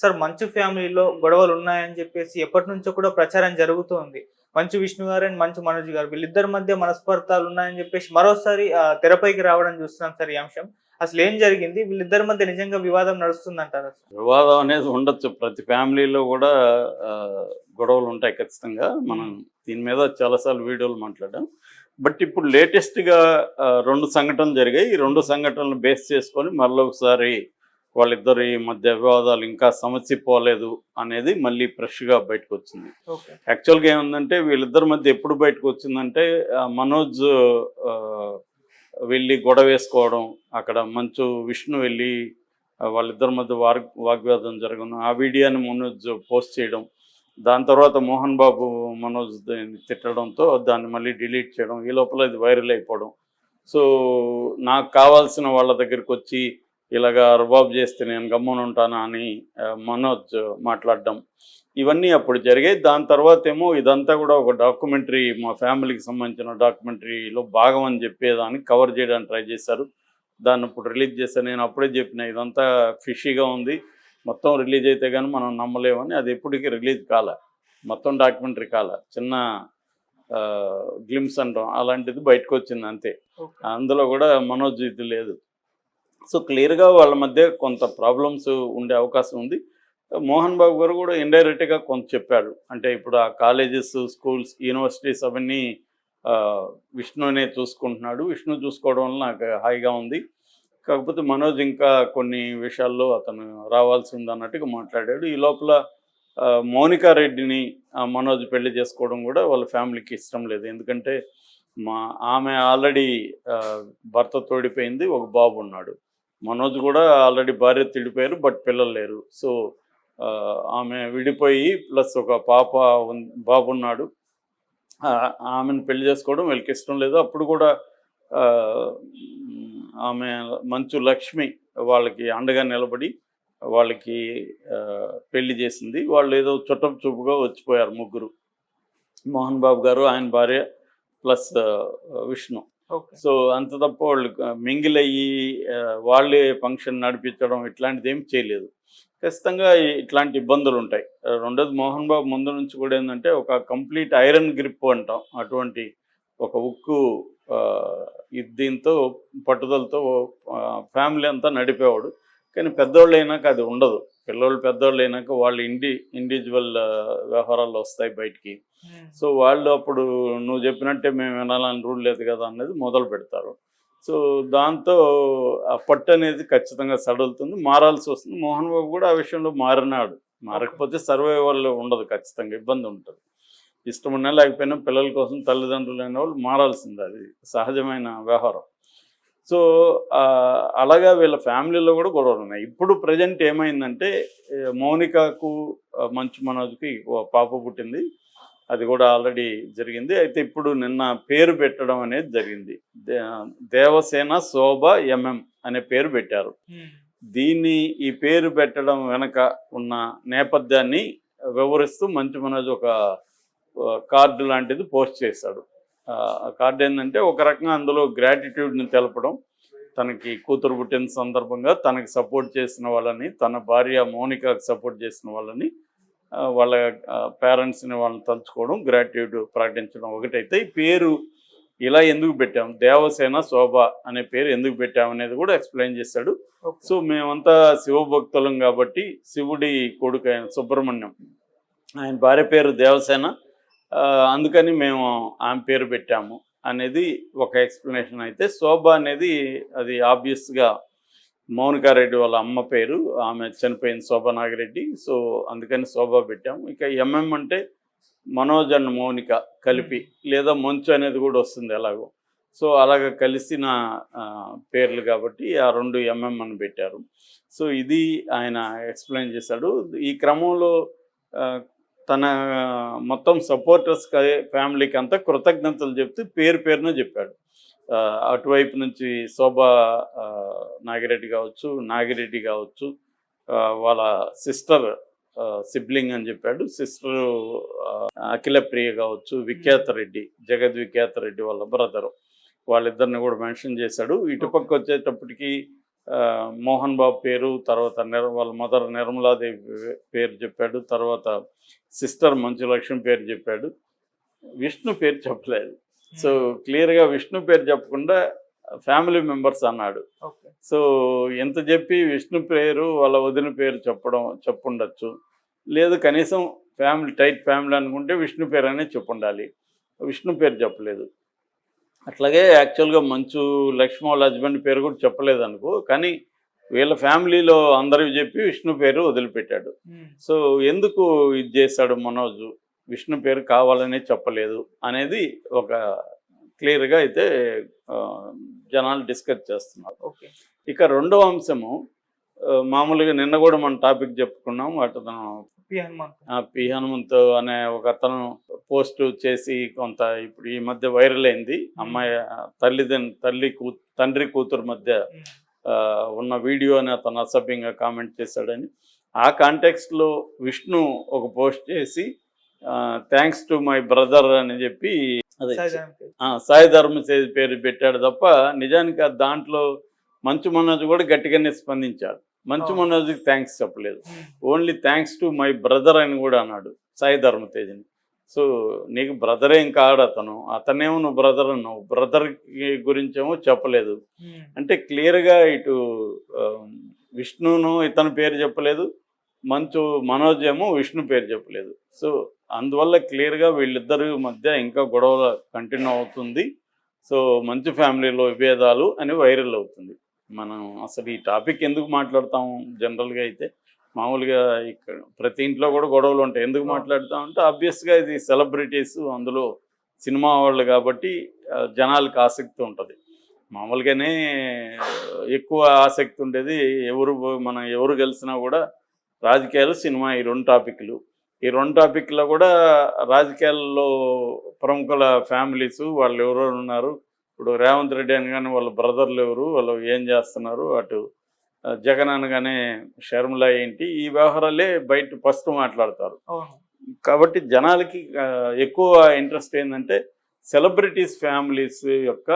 Sir మంచు ఫ్యామిలీలో గొడవలు ఉన్నాయని చెప్పేసి ఎప్పటినుంచో కూడా ప్రచారం జరుగుతోంది. మంచు విష్ణు గారు అండ్ మంచు మనోజ్ గారు వీళ్ళిద్దరి మధ్య మనస్పర్ధాలు ఉన్నాయని చెప్పేసి మరోసారి తెరపైకి రావడం చూస్తున్నాం సార్ ఈ అంశం. అసలేం జరిగింది? వీళ్ళిద్దరి మధ్య నిజంగా వివాదం నడుస్తుందంటారా సార్? వివాదం అనేది ఉండొచ్చు. ప్రతి ఫ్యామిలీలో కూడా గొడవలు ఉంటాయి ఖచ్చితంగా. మనం దీని మీద చాలా సార్లు వీడియోలు మాట్లాడాం. బట్ ఇప్పుడు లేటెస్ట్‌గా 2 సంఘటనలు జరిగాయి. ఈ 2 సంఘటనలు బేస్ చేసుకొని మళ్ళొకసారి వాళ్ళిద్దరి మధ్య వివాదాలు ఇంకా సమసిపోలేదు అనేది మళ్ళీ ఫ్రెష్‌గా బయటకొచ్చింది. ఓకే. యాక్చువల్‌గా ఏముందంటే వీళ్ళిద్దరి మధ్య ఎప్పుడు బయటకొచ్చిందంటే మనోజ్ వెళ్ళి గొడవేసుకోవడం, అక్కడ మంచు విష్ణు వెళ్ళి వాళ్ళిద్దరి మధ్య వాగ్వాదం జరగడం, ఆ వీడియోని మనోజ్ పోస్ట్ చేయడం, దాని తర్వాత మోహన్ బాబు మనోజ్ తిట్టడంతో దాన్ని మళ్ళీ డిలీట్ చేయడం, ఈ లోపల ఇది వైరల్ అయిపోవడం. సో నాకు కావాల్సిన వాళ్ళ దగ్గరికి వచ్చి ఇలాగా రుబాబ్ చేస్తే నేను గమ్మున ఉంటానా అని మనోజ్ మాట్లాడడం, ఇవన్నీ అప్పుడు జరిగాయి. దాని తర్వాత ఏమో ఇదంతా కూడా ఒక డాక్యుమెంటరీ, మా ఫ్యామిలీకి సంబంధించిన డాక్యుమెంటరీలో భాగం అని చెప్పేదాన్ని కవర్ చేయడానికి ట్రై చేశారు. దాన్ని ఇప్పుడు రిలీజ్ చేశాను. నేను అప్పుడే చెప్పిన ఇదంతా ఫిషీగా ఉంది, మొత్తం రిలీజ్ అయితే కానీ మనం నమ్మలేమని. అది ఎప్పటికీ రిలీజ్ కాలే, మొత్తం డాక్యుమెంటరీ కాలే, చిన్న గ్లిమ్స్ అంటాం అలాంటిది బయటకు వచ్చింది అంతే. అందులో కూడా మనోజ్ ఇది లేదు. సో క్లియర్గా వాళ్ళ మధ్య కొంత ప్రాబ్లమ్స్ ఉండే అవకాశం ఉంది. మోహన్ బాబు గారు కూడా ఇండైరెక్ట్గా కొంత చెప్పాడు. అంటే ఇప్పుడు ఆ కాలేజెస్, స్కూల్స్, యూనివర్సిటీస్ అవన్నీ విష్ణునే చూసుకుంటున్నాడు. విష్ణు చూసుకోవడం వల్ల నాకు హాయిగా ఉంది. కాకపోతే మనోజ్ ఇంకా కొన్ని విషయాల్లో అతను రావాల్సి ఉంది అన్నట్టుగా మాట్లాడాడు. ఈ లోపల మౌనికా రెడ్డిని మనోజ్ పెళ్లి చేసుకోవడం కూడా వాళ్ళ ఫ్యామిలీకి ఇష్టం లేదు. ఎందుకంటే ఆమె ఆల్రెడీ భర్త తోడిపోయింది, ఒక బాబు ఉన్నాడు. మనోజ్ కూడా ఆల్రెడీ భార్య తిడిపోయారు, బట్ పిల్లలు లేరు. సో ఆమె విడిపోయి ప్లస్ ఒక బాబు ఉన్నాడు. ఆమెను పెళ్లి చేసుకోవడం వీళ్ళకి ఇష్టం లేదు. అప్పుడు కూడా ఆమె మంచు లక్ష్మి వాళ్ళకి అండగా నిలబడి వాళ్ళకి పెళ్లి చేసింది. వాళ్ళు ఏదో చుట్టపు చూపుగా వచ్చిపోయారు ముగ్గురు, మోహన్ బాబు గారు, ఆయన భార్య ప్లస్ విష్ణు. సో అంత తప్ప వాళ్ళు మింగిల్ అయ్యి వాళ్ళే ఫంక్షన్ నడిపించడం ఇట్లాంటిది ఏం చేయలేదు. ఖచ్చితంగా ఇట్లాంటి ఇబ్బందులు ఉంటాయి. రెండోది మోహన్ బాబు ముందు నుంచి కూడా ఏంటంటే ఒక కంప్లీట్ ఐరన్ గ్రిప్ అంటాం, అటువంటి ఒక ఉక్కు దీంతో పట్టుదలతో ఫ్యామిలీ అంతా నడిపేవాడు. కానీ పెద్దోళ్ళు అయినాక అది ఉండదు. పిల్లలు పెద్దోళ్ళు అయినాక వాళ్ళు ఇండివిజువల్ వ్యవహారాలు వస్తాయి బయటికి. సో వాళ్ళు అప్పుడు నువ్వు చెప్పినట్టే మేము వినాలని రూల్ లేదు కదా అనేది మొదలు పెడతారు. సో దాంతో ఆ పట్టు అనేది ఖచ్చితంగా సడలుతుంది, మారాల్సి వస్తుంది. మోహన్ బాబు కూడా ఆ విషయంలో మారినాడు. మారకపోతే సర్వైవల్ ఉండదు, ఖచ్చితంగా ఇబ్బంది ఉంటుంది. ఇష్టం ఉన్నా లేకపోయినా పిల్లల కోసం తల్లిదండ్రులు అయిన వాళ్ళు మారాల్సింది, అది సహజమైన వ్యవహారం. సో అలాగా వీళ్ళ ఫ్యామిలీలో కూడా గొడవలు ఉన్నాయి. ఇప్పుడు ప్రజెంట్ ఏమైందంటే మౌనికకు మంచు మనోజ్కి పాప పుట్టింది, అది కూడా ఆల్రెడీ జరిగింది. అయితే ఇప్పుడు నిన్న పేరు పెట్టడం అనేది జరిగింది. దేవసేన శోభ ఎంఎం అనే పేరు పెట్టారు. ఈ పేరు పెట్టడం వెనక ఉన్న నేపథ్యాన్ని వివరిస్తూ మంచు మనోజ్ ఒక కార్డు లాంటిది పోస్ట్ చేశాడు. ఆ కార్డు ఏంటంటే ఒక రకంగా అందులో గ్రాటిట్యూడ్ని తెలపడం, తనకి కూతురు పుట్టిన సందర్భంగా తనకి సపోర్ట్ చేసిన వాళ్ళని, తన భార్య మౌనికకు సపోర్ట్ చేసిన వాళ్ళని, వాళ్ళ పేరెంట్స్ని వాళ్ళని తలుచుకోవడం, గ్రాటిట్యూడ్ ప్రకటించడం ఒకటైతే, ఈ పేరు ఇలా ఎందుకు పెట్టాం, దేవసేన శోభ అనే పేరు ఎందుకు పెట్టామనేది కూడా ఎక్స్ప్లెయిన్ చేశాడు. సో మేమంతా శివభక్తులం కాబట్టి శివుడి కొడుకు అయిన సుబ్రహ్మణ్యం, ఆయన భార్య పేరు దేవసేన, అందుకని మేము ఆమె పేరు పెట్టాము అనేది ఒక ఎక్స్ప్లెనేషన్. అయితే శోభ అనేది అది ఆబ్వియస్గా మౌనికారెడ్డి వాళ్ళ అమ్మ పేరు, ఆమె చనిపోయింది శోభా నాగిరెడ్డి. సో అందుకని శోభ పెట్టాము. ఇక ఎంఎం అంటే మనోజ్ అండ్ మౌనిక కలిపి, లేదా మంచు అనేది కూడా వస్తుంది ఎలాగో. సో అలాగ కలిసిన పేర్లు కాబట్టి ఆ 2 ఎంఎం అని పెట్టారు. సో ఇది ఆయన ఎక్స్ప్లెయిన్ చేశాడు. ఈ క్రమంలో తన మొత్తం సపోర్టర్స్ ఫ్యామిలీకి అంతా కృతజ్ఞతలు చెప్తూ పేరున చెప్పాడు. అటువైపు నుంచి శోభా నాగిరెడ్డి కావచ్చు, నాగిరెడ్డి కావచ్చు, వాళ్ళ సిస్టర్ సిబ్లింగ్ అని చెప్పాడు, సిస్టర్ అఖిలప్రియ కావచ్చు, విఖ్యాత రెడ్డి, జగద్విఖ్యాత రెడ్డి వాళ్ళ బ్రదరు, వాళ్ళిద్దరిని కూడా మెన్షన్ చేశాడు. ఇటుపక్క వచ్చేటప్పటికి మోహన్ బాబు పేరు, తర్వాత వాళ్ళ మదర్ నిర్మలాదేవి పేరు చెప్పాడు, తర్వాత సిస్టర్ మంచు లక్ష్మి పేరు చెప్పాడు, విష్ణు పేరు చెప్పలేదు. సో క్లియర్గా విష్ణు పేరు చెప్పకుండా ఫ్యామిలీ మెంబర్స్ అన్నాడు. ఓకే. సో ఎంత చెప్పి విష్ణు పేరు వాళ్ళ వదిన పేరు చెప్పుండొచ్చు, లేదు కనీసం ఫ్యామిలీ టైట్ ఫ్యామిలీ అనుకుంటే విష్ణు పేరు అనేది చెప్పుండాలి, విష్ణు పేరు చెప్పలేదు. అట్లాగే యాక్చువల్గా మంచు లక్ష్మి వాళ్ళ హస్బెండ్ పేరు కూడా చెప్పలేదు అనుకో, కానీ వీళ్ళ ఫ్యామిలీలో అందరివి చెప్పి విష్ణు పేరు వదిలిపెట్టాడు. సో ఎందుకు ఇది చేశాడు మనోజ్, విష్ణు పేరు కావాలనే చెప్పలేదు అనేది ఒక క్లియర్గా అయితే జనాలు డిస్కస్ చేస్తున్నారు. ఓకే. ఇక రెండవ అంశము, మామూలుగా నిన్న కూడా మనం టాపిక్ చెప్పుకున్నాం, అతను పి హనుమంత్ అనే ఒక అతను పోస్ట్ చేసి కొంత ఇప్పుడు ఈ మధ్య వైరల్ అయింది. అమ్మాయి తండ్రి కూతురు మధ్య ఉన్న వీడియో అని అతను అసభ్యంగా కామెంట్ చేశాడని, ఆ కాంటెక్స్ట్లో విష్ణు ఒక పోస్ట్ చేసి థ్యాంక్స్ టు మై బ్రదర్ అని చెప్పి అదే సాయి ధర్మ పేరు పెట్టాడు తప్ప, నిజానికి దాంట్లో మంచు మనోజ్ కూడా గట్టిగానే స్పందించాడు. మంచు మనోజ్కి థ్యాంక్స్ చెప్పలేదు, only thanks to my brother అని కూడా అన్నాడు సాయి ధర్మ తేజ్ని. సో నీకు బ్రదర్ ఏం కాడు అతనేమో నువ్వు బ్రదర్ అన్నావు, బ్రదర్ గురించేమో చెప్పలేదు. అంటే క్లియర్గా ఇటు విష్ణును ఇతని పేరు చెప్పలేదు, మంచు మనోజ్ ఏమో విష్ణు పేరు చెప్పలేదు. సో అందువల్ల క్లియర్గా వీళ్ళిద్దరి మధ్య ఇంకా గొడవ కంటిన్యూ అవుతుంది. సో మంచు ఫ్యామిలీలో విభేదాలు అని వైరల్ అవుతుంది. మనం అసలు ఈ టాపిక్ ఎందుకు మాట్లాడతాము, జనరల్గా అయితే మామూలుగా ఇక్కడ ప్రతి ఇంట్లో కూడా గొడవలు ఉంటాయి. ఎందుకు మాట్లాడతామంటే ఆబ్వియస్గా ఇది సెలబ్రిటీస్, అందులో సినిమా వాళ్ళు కాబట్టి జనాలకు ఆసక్తి ఉంటుంది. మామూలుగానే ఎక్కువ ఆసక్తి ఉండేది మనం ఎవరు గెలిచినా కూడా రాజకీయాలు, సినిమా, ఈ రెండు టాపిక్లు. ఈ రెండు టాపిక్లో కూడా రాజకీయాల్లో ప్రముఖుల ఫ్యామిలీస్ వాళ్ళు ఎవరెవరు ఉన్నారు, ఇప్పుడు రేవంత్ రెడ్డి అనగానే వాళ్ళ బ్రదర్లు ఎవరు, వాళ్ళు ఏం చేస్తున్నారు, అటు జగన్ అనగానే షర్మిల ఏంటి, ఈ వ్యవహారాలే బయట ఫస్ట్ మాట్లాడతారు. కాబట్టి జనాలకి ఎక్కువ ఇంట్రెస్ట్ ఏంటంటే సెలబ్రిటీస్ ఫ్యామిలీస్ యొక్క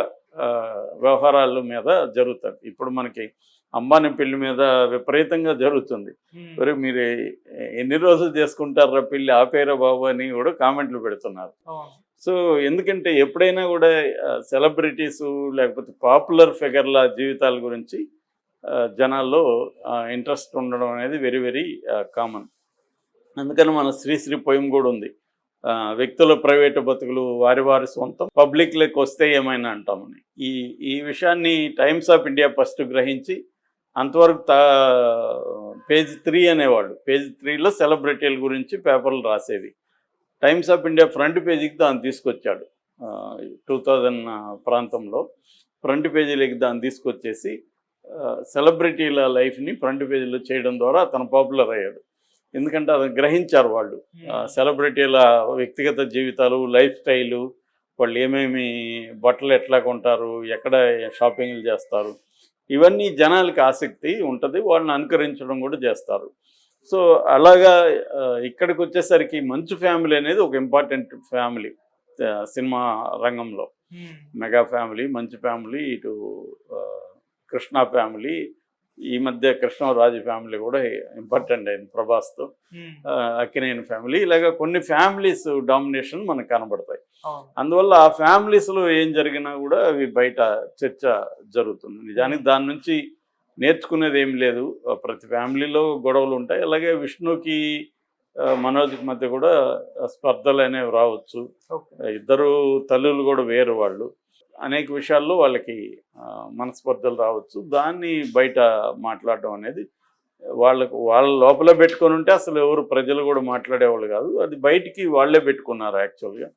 వ్యవహారాల మీద జరుగుతుంది. ఇప్పుడు మనకి అంబానీ పెళ్లి మీద విపరీతంగా జరుగుతుంది. మరి మీరు ఎన్ని రోజులు చేసుకుంటారా పెళ్లి, ఆపేరా బాబు అని కూడా కామెంట్లు పెడుతున్నారు. సో ఎందుకంటే ఎప్పుడైనా కూడా సెలబ్రిటీసు లేకపోతే పాపులర్ ఫిగర్ల జీవితాల గురించి జనాల్లో ఇంట్రెస్ట్ ఉండడం అనేది వెరీ వెరీ కామన్. అందుకని మన శ్రీశ్రీ పోయం కూడా ఉంది, వ్యక్తుల ప్రైవేటు బతుకులు వారి సొంతం, పబ్లిక్లోకి వస్తే ఏమైనా అంటామని. ఈ విషయాన్ని టైమ్స్ ఆఫ్ ఇండియా ఫస్ట్ గ్రహించి అంతవరకు పేజ్ 3 అనేవాళ్ళు. పేజ్ 3లో సెలబ్రిటీల గురించి పేపర్లు రాసేవి. టైమ్స్ ఆఫ్ ఇండియా ఫ్రంట్ పేజీకి దాన్ని తీసుకొచ్చాడు 2000 ప్రాంతంలో. ఫ్రంట్ పేజీలకి దాన్ని తీసుకొచ్చేసి సెలబ్రిటీల లైఫ్ని ఫ్రంట్ పేజీలో చేయడం ద్వారా అతను పాపులర్ అయ్యాడు. ఎందుకంటే అది గ్రహించారు వాళ్ళు, సెలబ్రిటీల వ్యక్తిగత జీవితాలు, లైఫ్ స్టైలు, వాళ్ళు ఏమేమి బట్టలు ఎట్లా కొంటారు, ఎక్కడ షాపింగ్లు చేస్తారు, ఇవన్నీ జనాలకి ఆసక్తి ఉంటుంది, వాళ్ళని అనుకరించడం కూడా చేస్తారు. సో అలాగా ఇక్కడికి వచ్చేసరికి మంచు ఫ్యామిలీ అనేది ఒక ఇంపార్టెంట్ ఫ్యామిలీ సినిమా రంగంలో. మెగా ఫ్యామిలీ, మంచు ఫ్యామిలీ, ఇటు కృష్ణ ఫ్యామిలీ, ఈ మధ్య కృష్ణరాజు ఫ్యామిలీ కూడా ఇంపార్టెంట్ అయింది ప్రభాస్తో, అక్కినేని ఫ్యామిలీ, ఇలాగ కొన్ని ఫ్యామిలీస్ డామినేషన్ మనకు కనబడతాయి. అందువల్ల ఆ ఫ్యామిలీస్లో ఏం జరిగినా కూడా అవి బయట చర్చ జరుగుతుంది. నిజానికి దాని నుంచి నేర్చుకునేది ఏం లేదు, ప్రతి ఫ్యామిలీలో గొడవలు ఉంటాయి. అలాగే విష్ణుకి మనోజ్కి మధ్య కూడా స్పర్ధలు అనేవి రావచ్చు, ఇద్దరు తల్లులు కూడా వేరు, వాళ్ళు అనేక విషయాల్లో వాళ్ళకి మనస్పర్ధలు రావచ్చు. దాన్ని బయట మాట్లాడడం అనేది వాళ్ళ లోపల పెట్టుకొని ఉంటే అసలు ఎవరు ప్రజలు కూడా మాట్లాడేవాళ్ళు కాదు, అది బయటికి వాళ్ళే పెట్టుకున్నారు యాక్చువల్గా.